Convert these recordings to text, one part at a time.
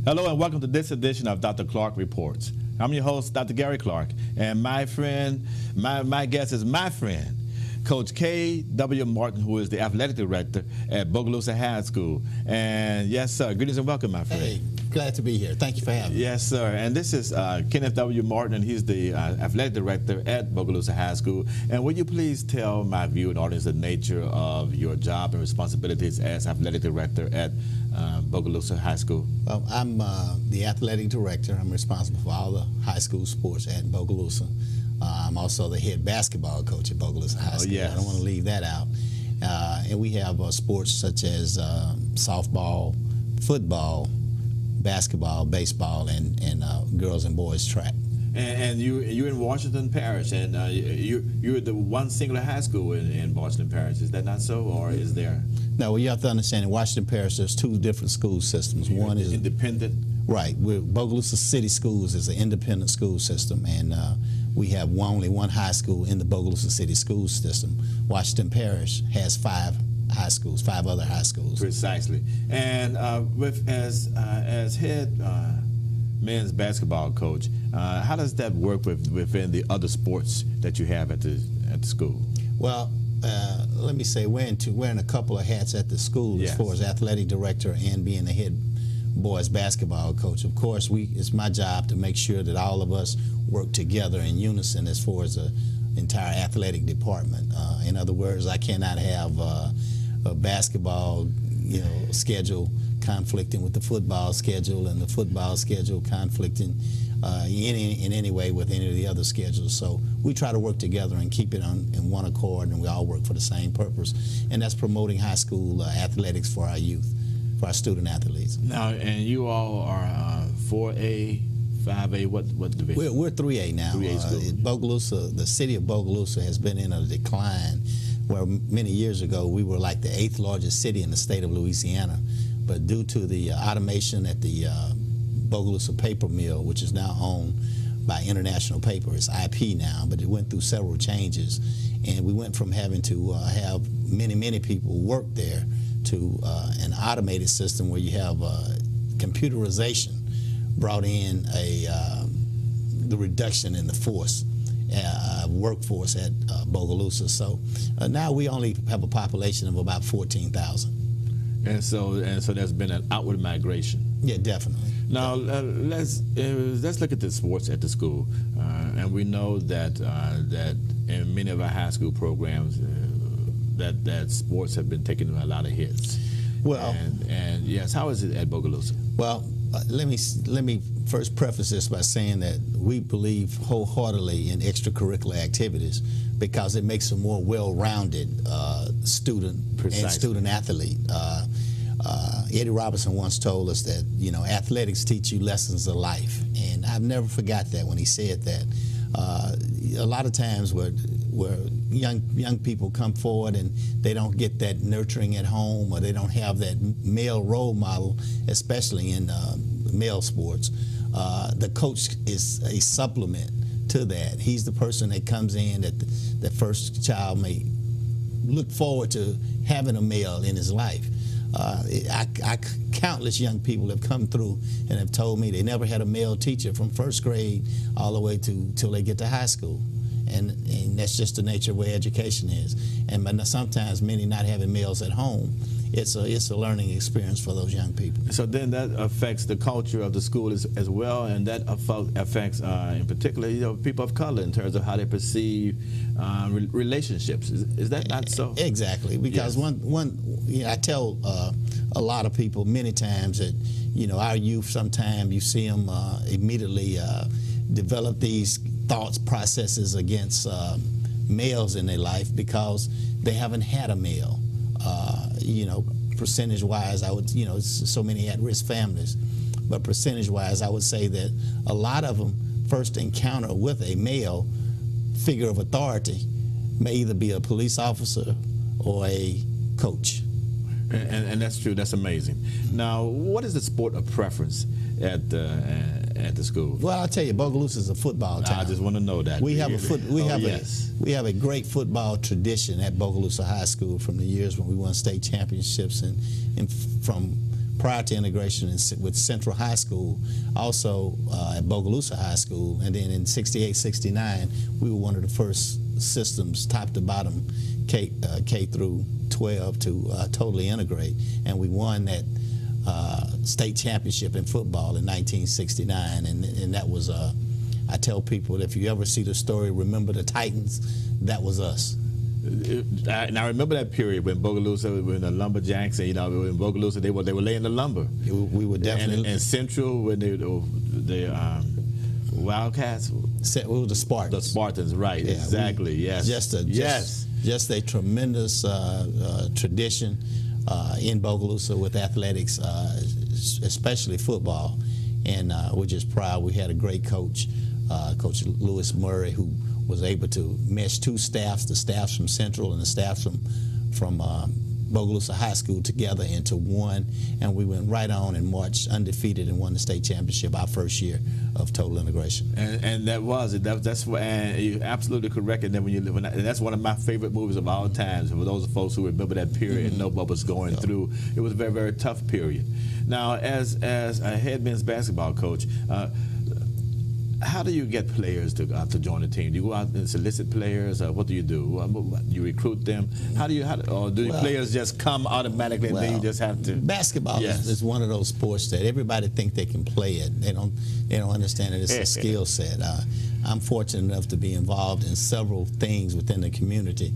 Hello and welcome to this edition of Dr. Clark Reports. I'm your host, Dr. Gary Clark, and my guest is my friend, Coach K.W. Martin, who is the athletic director at Bogalusa High School. And yes, sir, greetings and welcome, my friend. Hey, glad to be here. Thank you for having me. Yes, sir. And this is Kenneth W. Martin, and he's the athletic director at Bogalusa High School. And will you please tell my viewing audience the nature of your job and responsibilities as athletic director at Bogalusa High School? Well, I'm the athletic director. I'm responsible for all the high school sports at Bogalusa. I'm also the head basketball coach at Bogalusa High School. Yes. I don't want to leave that out. And we have sports such as softball, football, basketball, baseball, and girls and boys track. And you're in Washington Parish, and you're the one singular high school in Washington Parish. Is that not so, or is there? No, well, you have to understand in Washington Parish there's two different school systems. One is independent. Right. Bogalusa City Schools is an independent school system, and we have only one high school in the Bogalusa City school system. Washington Parish has five other high schools. Precisely. And as head men's basketball coach, how does that work within the other sports that you have at the school? Well, let me say wearing a couple of hats at the school, yes, as far as athletic director and being the head boys basketball coach. Of course, it's my job to make sure that all of us work together in unison as far as the entire athletic department. In other words, I cannot have a basketball schedule conflicting with the football schedule, and the football schedule conflicting in any way with any of the other schedules. So we try to work together and keep it in one accord, and we all work for the same purpose, and that's promoting high school athletics for our youth, for our student athletes. Now, and you all are 4A, 5A, what division? We're 3A now. 3A school. Bogalusa, the city of Bogalusa has been in a decline, where many years ago we were like the 8th largest city in the state of Louisiana. But due to the automation at the Bogalusa paper mill, which is now owned by International Paper, it's IP now, but it went through several changes, and we went from having to have many people work there to an automated system where you have computerization brought in the reduction in the workforce at Bogalusa. So now we only have a population of about 14,000. And so there's been an outward migration. Yeah, definitely. Now let's look at the sports at the school, and we know that in many of our high school programs that sports have been taking a lot of hits. Well, and yes, how is it at Bogalusa? Well, let me first preface this by saying that we believe wholeheartedly in extracurricular activities because it makes a more well-rounded student and student athlete. Eddie Robinson once told us that athletics teach you lessons of life, and I've never forgot that when he said that. A lot of times where young people come forward and they don't get that nurturing at home, or they don't have that male role model, especially in male sports, the coach is a supplement to that. He's the person that comes in that the first child may look forward to having a male in his life. Countless young people have come through and have told me they never had a male teacher from first grade all the way till they get to high school. And that's just the nature of where education is. And sometimes many not having males at home, it's a learning experience for those young people. So then that affects the culture of the school as well, and that affects in particular people of color in terms of how they perceive relationships. Is that not so? Exactly, because yes. I tell a lot of people many times that our youth, sometimes you see them immediately develop these thoughts processes against males in their life because they haven't had a male. Percentage-wise, I would, it's so many at-risk families, but percentage-wise, I would say that a lot of them first encounter with a male figure of authority may either be a police officer or a coach. And that's true. That's amazing. Now, what is the sport of preference at the school? Well, I'll tell you, Bogalusa is a football town. I just want to know that. We have a great football tradition at Bogalusa High School from the years when we won state championships and from prior to integration with Central High School, also at Bogalusa High School, and then in 68, 69, we were one of the first systems, top to bottom, K through 12 to totally integrate, and we won that state championship in football in 1969, and that was, I tell people, if you ever see the story, remember the Titans, that was us. And I remember that period when Bogalusa, when the Lumberjacks, and, in Bogalusa, they were laying the lumber. We were definitely. And Central, when the Wildcats. We were the Spartans. The Spartans, right? Yeah, exactly. Yes. Just a tremendous tradition in Bogalusa with athletics, especially football, and we're just proud. We had a great coach, Coach Lewis Murray, who was able to mesh two staffs, the staffs from Central and the staffs from Bogalusa High School together into one, and we went right on and marched undefeated and won the state championship our first year of total integration. And that was it. That's what, and you're absolutely correct. And then and that's one of my favorite movies of all times. For those folks who remember that period and know what was going through, it was a very, very tough period. Now, as a head men's basketball coach, how do you get players to join the team? Do you go out and solicit players? What do you do? You recruit them? Or do players just come automatically and then you just have to? Basketball is one of those sports that everybody think they can play it. They don't understand that it's a skill set. I'm fortunate enough to be involved in several things within the community,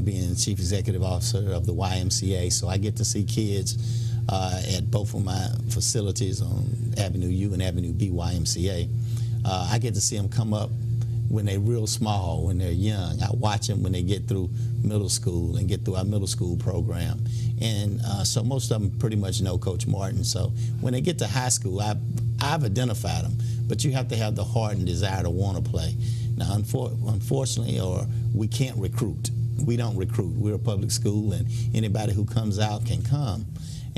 being chief executive officer of the YMCA. So I get to see kids at both of my facilities on Avenue U and Avenue B YMCA. I get to see them come up when they're real small, when they're young. I watch them when they get through middle school and get through our middle school program. And so most of them pretty much know Coach Martin. So when they get to high school, I've identified them. But you have to have the heart and desire to want to play. Now, unfortunately, we can't recruit. We don't recruit. We're a public school, and anybody who comes out can come.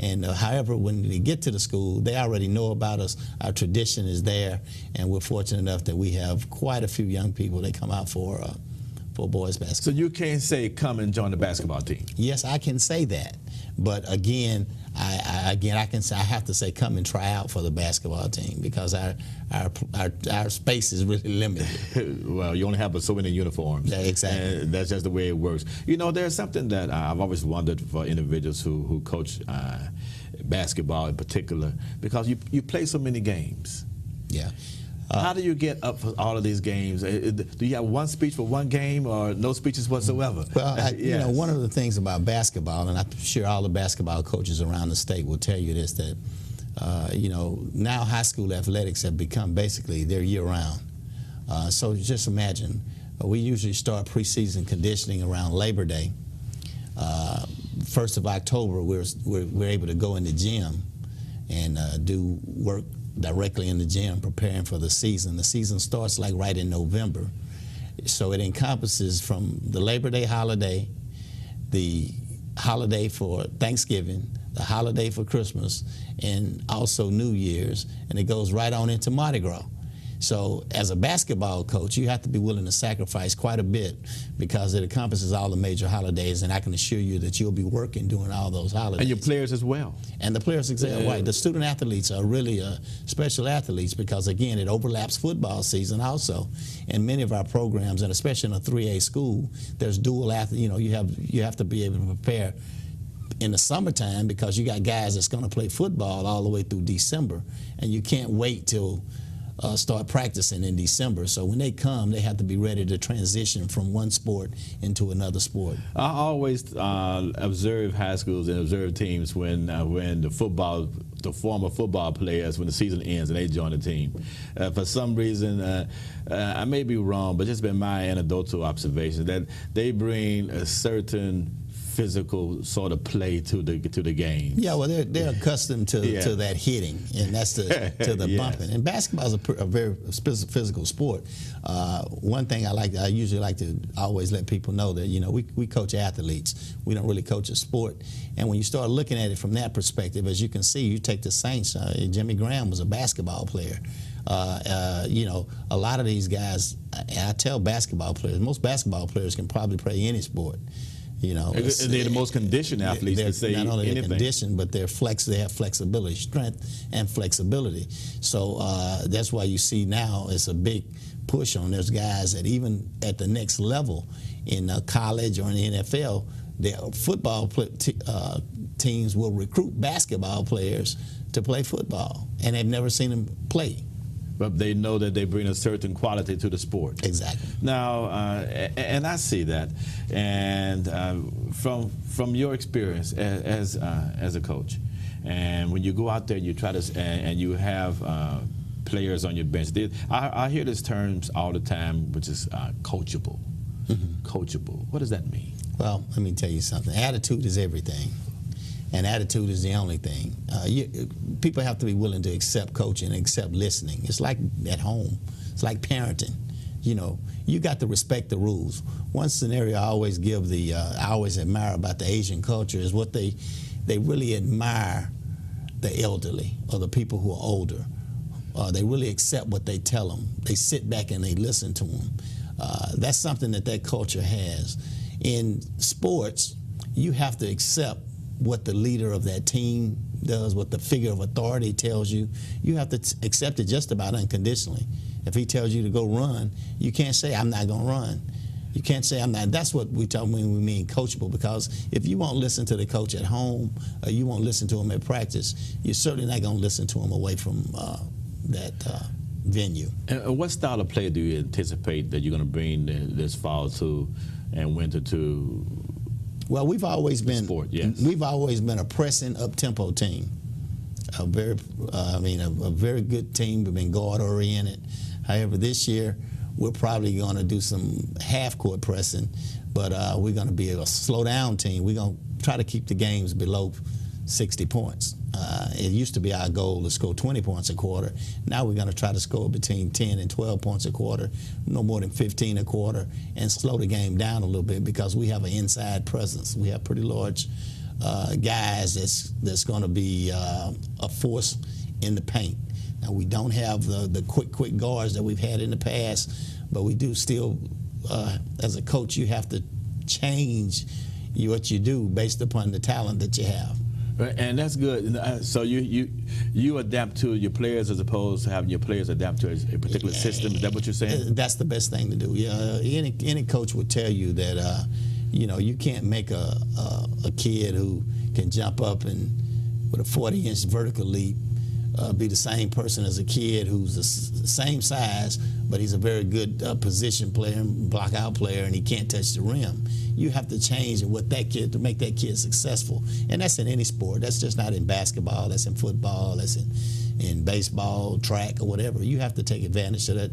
And however, when they get to the school, they already know about us. Our tradition is there, and we're fortunate enough that we have quite a few young people that come out for boys basketball. So you can't say come and join the basketball team? Yes, I can say that, but again, I can say I have to say come and try out for the basketball team because our space is really limited. Well, you only have so many uniforms. Yeah, exactly. And that's just the way it works. There's something that I've always wondered for individuals who coach basketball in particular, because you play so many games. Yeah. How do you get up for all of these games? Do you have one speech for one game or no speeches whatsoever? Well, one of the things about basketball, and I'm sure all the basketball coaches around the state will tell you this, that now high school athletics have become basically they're year-round. So just imagine, we usually start preseason conditioning around Labor Day. 1st of October, we're able to go in the gym and do work directly in the gym preparing for the season. The season starts like right in November. So it encompasses from the Labor Day holiday, the holiday for Thanksgiving, the holiday for Christmas, and also New Year's, and it goes right on into Mardi Gras. So as a basketball coach, you have to be willing to sacrifice quite a bit because it encompasses all the major holidays, and I can assure you that you'll be working during all those holidays. And your players as well. And the players, exactly right. The student athletes are really special athletes because, again, it overlaps football season also. In many of our programs, and especially in a 3A school, there's dual athlete. You have to be able to prepare in the summertime because you got guys that's going to play football all the way through December, and you can't wait till start practicing in December. So when they come, they have to be ready to transition from one sport into another sport. I always observe high schools and observe teams when the former football players, when the season ends and they join the team. For some reason, I may be wrong, but it's been my anecdotal observation that they bring a certain physical sort of play to the game. Yeah, well, they're accustomed to that hitting, and that's to the bumping. And basketball is a very physical sport. One thing I usually like to always let people know that we coach athletes. We don't really coach a sport. And when you start looking at it from that perspective, as you can see, you take the Saints. Jimmy Graham was a basketball player. A lot of these guys, and I tell basketball players, most basketball players can probably play any sport. You know, they're the most conditioned athletes to say not only anything. They're conditioned, but they have flexibility, strength and flexibility. So that's why you see now it's a big push on those guys that even at the next level in college or in the NFL, their football teams will recruit basketball players to play football, and they've never seen them play. But they know that they bring a certain quality to the sport. Exactly. Now, and I see that, and from your experience as a coach, and when you go out there, you try to, and you have players on your bench. I hear these terms all the time, which is coachable. Mm-hmm. Coachable. What does that mean? Well, let me tell you something. Attitude is everything. And attitude is the only thing. People have to be willing to accept coaching and accept listening. It's like at home. It's like parenting. You know, you got to respect the rules. One scenario I always give I always admire about the Asian culture is what they really admire the elderly or the people who are older. They really accept what they tell them. They sit back and they listen to them. That's something that culture has. In sports, you have to accept what the leader of that team does, what the figure of authority tells you. You have to accept it just about unconditionally. If he tells you to go run, you can't say, I'm not going to run. You can't say, I'm not. That's what we talk when we mean coachable, because if you won't listen to the coach at home or you won't listen to him at practice, you're certainly not going to listen to him away from that venue. And what style of play do you anticipate that you're going to bring this fall to and winter to? Well, we've always been a pressing up-tempo team. A very good team. We've been guard-oriented. However, this year we're probably going to do some half-court pressing, but we're going to be a slow-down team. We're going to try to keep the games below 60 points. It used to be our goal to score 20 points a quarter. Now we're going to try to score between 10 and 12 points a quarter, no more than 15 a quarter, and slow the game down a little bit because we have an inside presence. We have pretty large guys that's going to be a force in the paint. Now, we don't have the quick guards that we've had in the past, but we do still, as a coach, you have to change what you do based upon the talent that you have. And that's good. So you adapt to your players as opposed to having your players adapt to a particular system. Is that what you're saying? That's the best thing to do. Yeah, any coach would tell you that you can't make a kid who can jump up and with a 40-inch vertical leap be the same person as a kid who's the same size, but he's a very good position player and block-out player, and he can't touch the rim. You have to change what that kid to make that kid successful, and that's in any sport. That's just not in basketball. That's in football. That's in baseball, track, or whatever. You have to take advantage of that,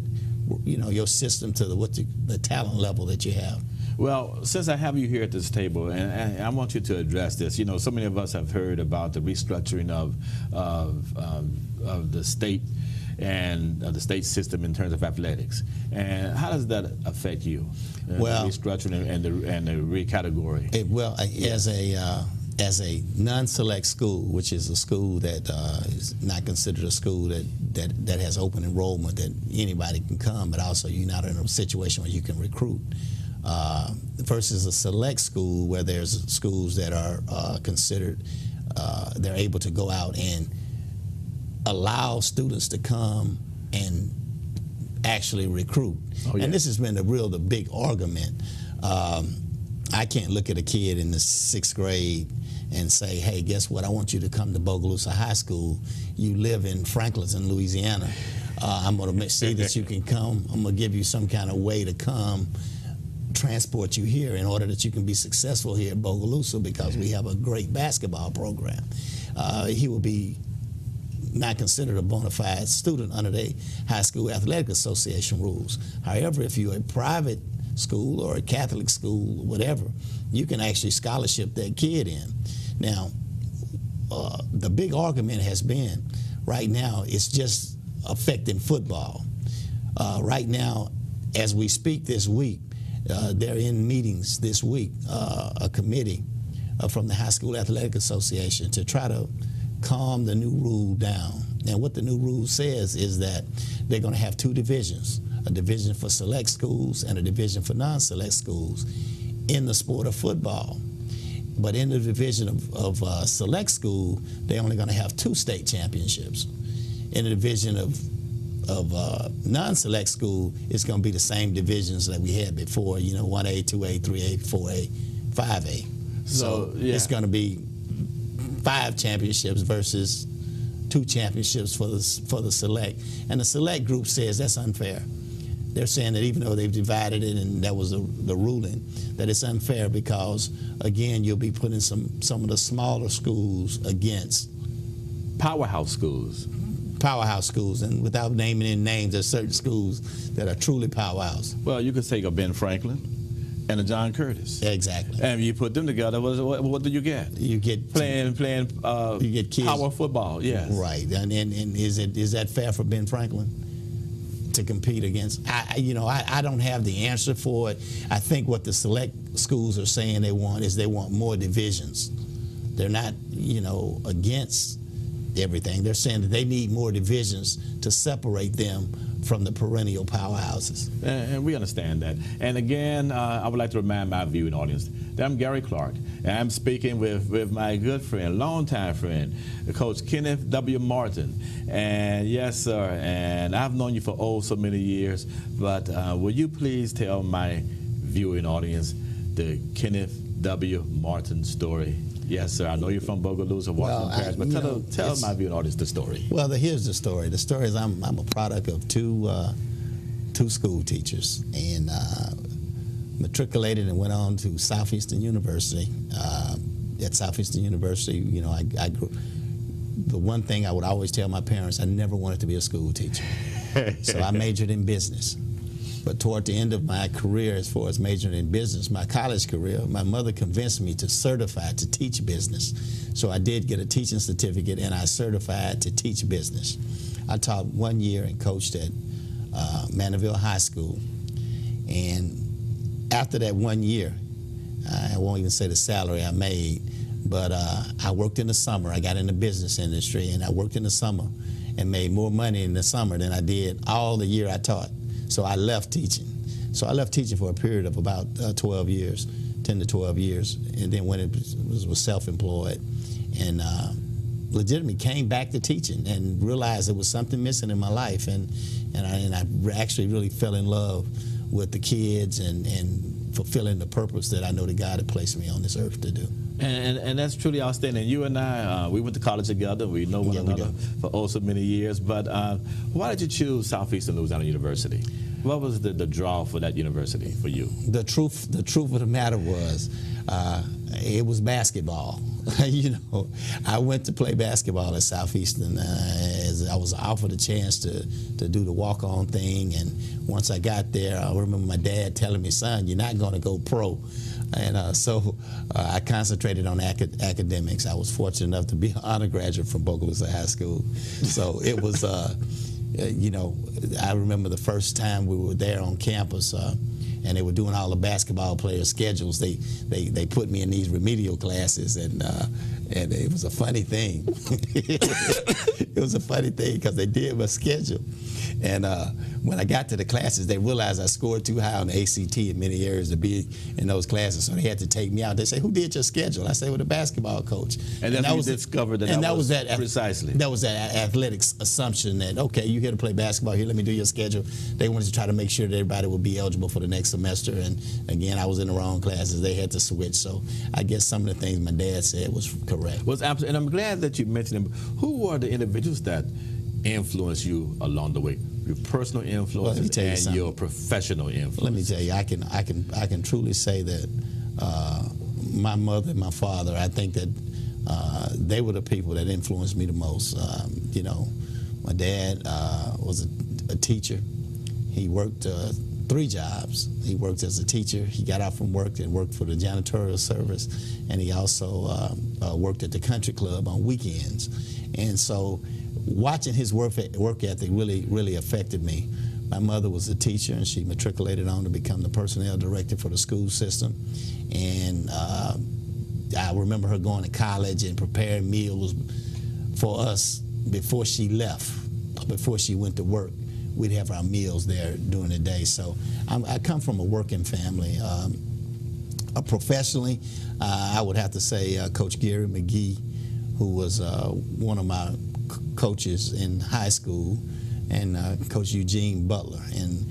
your system to the talent level that you have. Well, since I have you here at this table, and I want you to address this, so many of us have heard about the restructuring of the state and the state system in terms of athletics. And how does that affect you? Well, the restructuring and the recategory. As a non-select school, which is a school that is not considered a school that has open enrollment, that anybody can come, but also you're not in a situation where you can recruit. Versus a select school where there's schools that are considered, they're able to go out and allow students to come and actually recruit. Oh, yeah. And this has been the big argument. I can't look at a kid in the 6th grade and say, hey, guess what? I want you to come to Bogalusa High School. You live in Franklinton, Louisiana. I'm going to see that you can come. I'm going to give you some kind of way to come, transport you here in order that you can be successful here at Bogalusa, because we have a great basketball program. He will be not considered a bona fide student under the High School Athletic Association rules. However, if you're a private school or a Catholic school, whatever, you can actually scholarship that kid in. Now, the big argument has been, right now, it's just affecting football. Right now, as we speak this week, they're in meetings this week, a committee from the High School Athletic Association to try to calm the new rule down. And what the new rule says is that they're going to have 2 divisions, a division for select schools and a division for non-select schools. in the sport of football. But in the division of select school, they're only going to have 2 state championships. In the division of non-select school, it's going to be the same divisions that we had before, 1A, 2A, 3A, 4A, 5A. So it's going to be 5 championships versus 2 championships for the select. And the select group says that's unfair. They're saying that even though they've divided it, and that was the ruling, that it's unfair because, again, you'll be putting some of the smaller schools against powerhouse schools. Powerhouse schools, and without naming any names, there's certain schools that are truly powerhouse. Well, you could take a Ben Franklin and a John Curtis. Exactly. And you put them together, what do you get? You get playing you get kids, power football, yes. Right. And is that fair for Ben Franklin to compete against? I don't have the answer for it. I think what the select schools are saying they want more divisions. They're not, against everything. They're saying that they need more divisions to separate them from the perennial powerhouses. And we understand that. And again, I would like to remind my viewing audience that I'm Gary Clark, and I'm speaking with my good friend, longtime friend, Coach Kenneth W. Martin. And yes, sir, and I've known you for so many years, but will you please tell my viewing audience the Kenneth W. Martin story? Yes, sir. I know you're from Bogalusa, Washington Parish, but tell my viewing audience the story. Well, here's the story. The story is I'm a product of two school teachers, and matriculated and went on to Southeastern University. At Southeastern University, I grew. The one thing I would always tell my parents, I never wanted to be a school teacher. So I majored in business. But toward the end of my career, as far as majoring in business, my college career, my mother convinced me to certify to teach business. So I did get a teaching certificate, and I certified to teach business. I taught 1 year and coached at Mandeville High School. And after that 1 year, I won't even say the salary I made, but I worked in the summer. I got in the business industry, and I worked in the summer and made more money in the summer than I did all the year I taught. So I left teaching. So I left teaching for a period of about 12 years, 10 to 12 years, and then when it was self-employed, and legitimately came back to teaching and realized there was something missing in my life, and I actually really fell in love with the kids and fulfilling the purpose that I know that God had placed me on this earth to do. And that's truly outstanding. You and I, we went to college together. We know one another for so many years. But why did you choose Southeastern Louisiana University? What was the draw for that university for you? The truth of the matter was, it was basketball. I went to play basketball at Southeastern as I was offered a chance to do the walk-on thing. And once I got there, I remember my dad telling me, "Son, you're not going to go pro." And so I concentrated on academics. I was fortunate enough to be an honor graduate from Bogalusa High School. So it was, I remember the first time we were there on campus, and they were doing all the basketball players' schedules. They put me in these remedial classes, and it was a funny thing. It was a funny thing because they did my schedule. And when I got to the classes, they realized I scored too high on the ACT in many areas to be in those classes, so they had to take me out. They say, "Who did your schedule?" I say, "Well, the basketball coach." And then you discovered that was precisely. That was that athletics assumption that, okay, you're here to play basketball, here, let me do your schedule. They wanted to try to make sure that everybody would be eligible for the next semester, and again, I was in the wrong classes. They had to switch, so I guess some of the things my dad said was correct. And I'm glad that you mentioned them. Who are the individuals that influence you along the way? Your personal influence and your professional influence. Let me tell you, I can truly say that my mother and my father, I think that they were the people that influenced me the most. My dad was a teacher. He worked 3 jobs. He worked as a teacher. He got out from work and worked for the janitorial service, and he also worked at the country club on weekends. And so watching his work ethic really affected me. My mother was a teacher, and she matriculated on to become the personnel director for the school system. And I remember her going to college and preparing meals for us before she left, before she went to work. We'd have our meals there during the day. So I come from a working family. Professionally, I would have to say Coach Gary McGee, who was one of my coaches in high school, and Coach Eugene Butler. And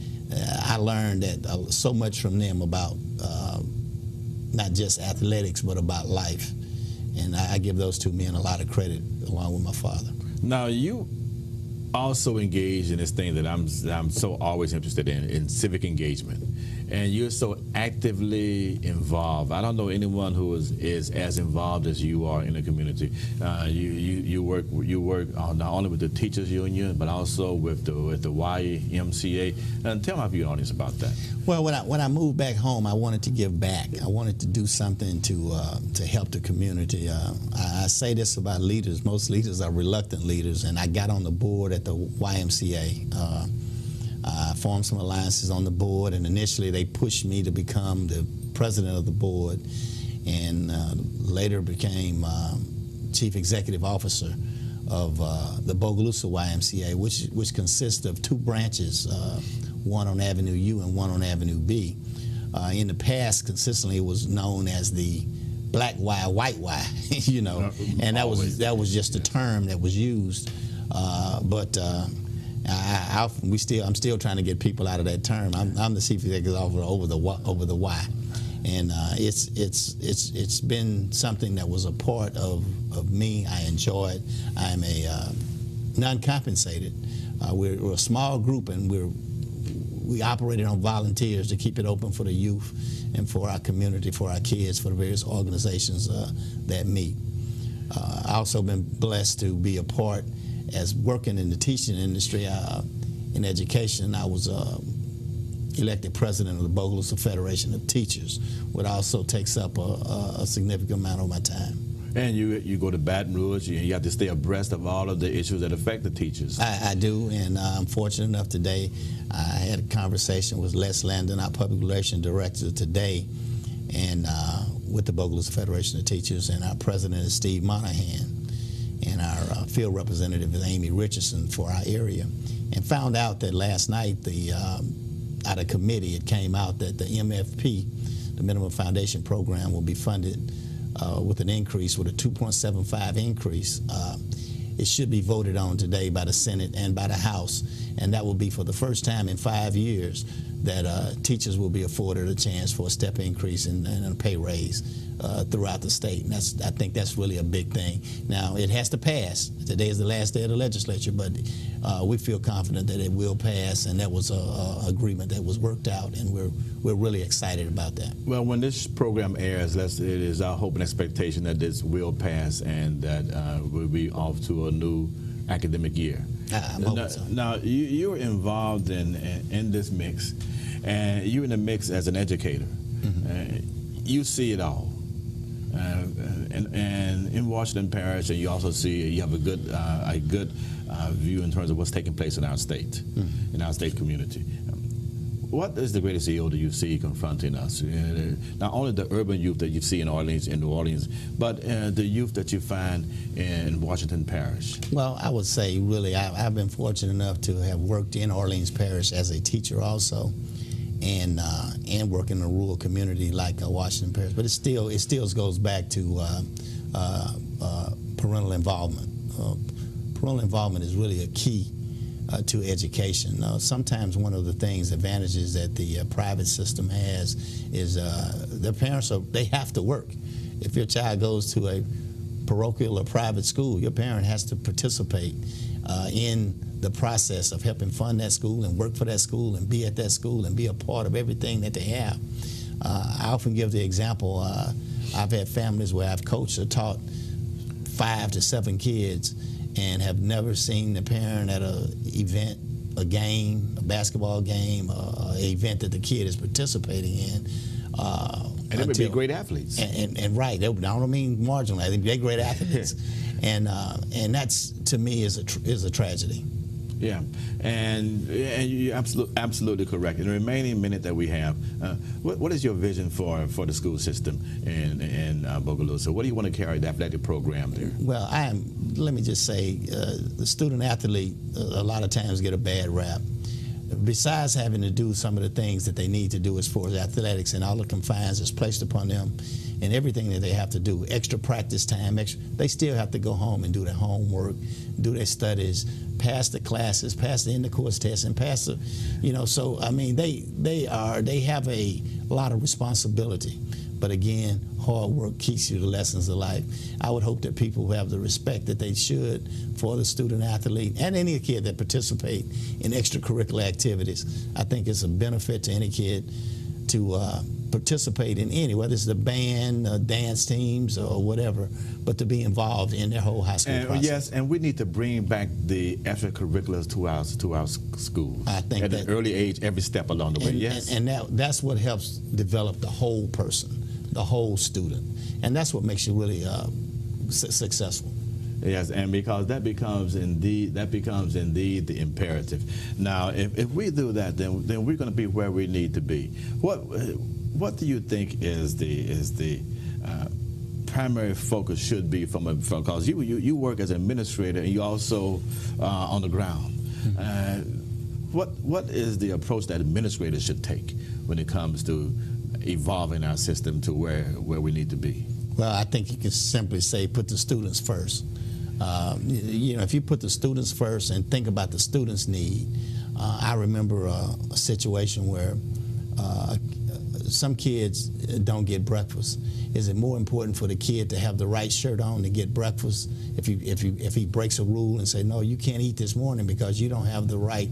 I learned that so much from them about not just athletics, but about life. And I give those two men a lot of credit, along with my father. Now, you also engaged in this thing that I'm so always interested in civic engagement. And you're so actively involved. I don't know anyone who is as involved as you are in the community. You work not only with the teachers union, but also with the YMCA. And tell my viewing audience about that. Well, when I moved back home, I wanted to give back. I wanted to do something to help the community. I say this about leaders. Most leaders are reluctant leaders, and I got on the board at the YMCA. I formed some alliances on the board, and initially they pushed me to become the president of the board, and later became chief executive officer of the Bogalusa YMCA, which consists of two branches, one on Avenue U and one on Avenue B. In the past, consistently, it was known as the Black Y, White Y, you know, and that was just a term that was used, but. I'm still trying to get people out of that term. I'm the chief executive officer over the Y, and it's been something that was a part of me. I enjoy it. I'm a non-compensated. We're a small group, and we operated on volunteers to keep it open for the youth and for our community, for our kids, for the various organizations that meet. I also been blessed to be a part. As working in the teaching industry, in education, I was elected president of the Bogalusa Federation of Teachers, which also takes up a significant amount of my time. And you go to Baton Rouge, you have to stay abreast of all of the issues that affect the teachers. I do, and I'm fortunate enough today. I had a conversation with Les Landon, our public relations director, today, and with the Bogalusa Federation of Teachers, and our president is Steve Monahan. And our field representative is Amy Richardson for our area, and found out that last night out of committee it came out that the MFP, the Minimum Foundation Program, will be funded with an increase, with a 2.75 increase. It should be voted on today by the Senate and by the House, and that will be for the first time in 5 years that teachers will be afforded a chance for a step increase and a pay raise throughout the state. And I think that's really a big thing. Now, it has to pass. Today is the last day of the legislature, but we feel confident that it will pass, and that was an agreement that was worked out, and we're really excited about that. Well, when this program airs, it is our hope and expectation that this will pass and that we'll be off to a new academic year. I'm hoping so. Now, you're involved in this mix, and you're in the mix as an educator. Mm-hmm. You see it all. And in Washington Parish, and you also see you have a good view in terms of what's taking place in our state, in our state community. What is the greatest ill that you see confronting us? Not only the urban youth that you see in New Orleans, but the youth that you find in Washington Parish. Well, I would say really I've been fortunate enough to have worked in Orleans Parish as a teacher also, and work in a rural community like Washington Parish. But it still goes back to parental involvement. Parental involvement is really a key to education. Sometimes one of the advantages that the private system has is the parents they have to work. If your child goes to a parochial or private school, your parent has to participate in the process of helping fund that school and work for that school and be at that school and be a part of everything that they have. I often give the example, I've had families where I've coached or taught 5 to 7 kids and have never seen the parent at an event, a game, a basketball game, an event that the kid is participating in. And they would be great athletes. And right, I don't mean marginal. I think they're great athletes, and that's to me is a tragedy. Yeah, and you're absolutely correct. In the remaining minute that we have, what is your vision for the school system in Bogalusa? What do you want to carry the athletic program there? Well, let me just say, the student athlete a lot of times get a bad rap. besides having to do some of the things that they need to do as far as athletics and all the confines that's placed upon them and everything that they have to do, extra practice time, they still have to go home and do their homework, do their studies, pass the classes, pass the end-of-course tests, and pass the, so, I mean, they have a lot of responsibility. But again, hard work keeps you the lessons of life. I would hope that people who have the respect that they should for the student athlete and any kid that participate in extracurricular activities. I think it's a benefit to any kid to participate in any, whether it's the band, dance teams, or whatever, but to be involved in their whole high school process. Yes, and we need to bring back the extracurriculars to our schools. I think at an early age, every step along the way. Yes, and that's what helps develop the whole person, the whole student, and that's what makes you really successful. Yes, and because that becomes indeed the imperative. Now, if we do that, then we're going to be where we need to be. What do you think is the primary focus should be from because you work as an administrator and you also on the ground. What is the approach that administrators should take when it comes to evolving our system to where we need to be? Well, I think you can simply say put the students first. If you put the students first and think about the students' need, I remember a situation where some kids don't get breakfast. Is it more important for the kid to have the right shirt on to get breakfast? If he breaks a rule and say, no, you can't eat this morning because you don't have the right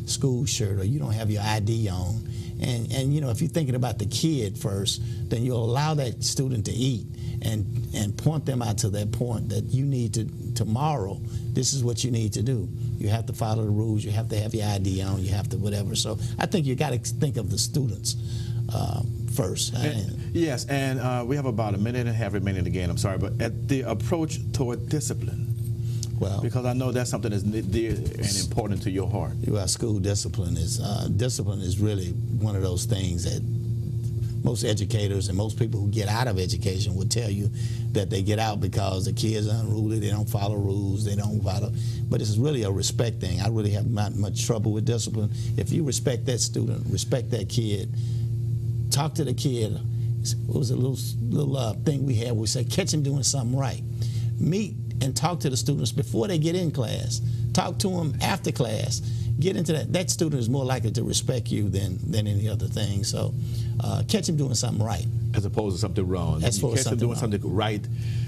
school shirt or you don't have your ID on. And if you're thinking about the kid first, then you'll allow that student to eat and point them out to that point that you need to, tomorrow, this is what you need to do. You have to follow the rules, you have to have your ID on, you have to whatever. So I think you got to think of the students first. Yes, and we have about a minute and a half remaining again, I'm sorry, but at the approach toward discipline. Well, because I know that's something that's dear and important to your heart. Well, school discipline is really one of those things that most educators and most people who get out of education would tell you that they get out because the kids are unruly, they don't follow rules, they don't follow. But it's really a respect thing. I really have not much trouble with discipline. If you respect that student, respect that kid, talk to the kid. It was a little thing we had where we say, catch him doing something right. Meet and talk to the students before they get in class. Talk to them after class. Get into that. That student is more likely to respect you than any other thing. So catch him doing something right. As opposed to something wrong. As opposed to something doing something right.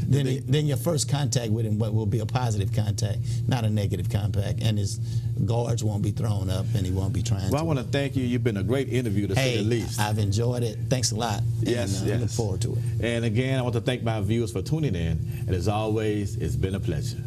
Then your first contact with him will be a positive contact, not a negative contact. And his guards won't be thrown up and he won't be trying to. Well, I want to thank you. You've been a great interview to say the least. I've enjoyed it. Thanks a lot. Yes, and, yes. I look forward to it. And again, I want to thank my viewers for tuning in. And as always, it's been a pleasure.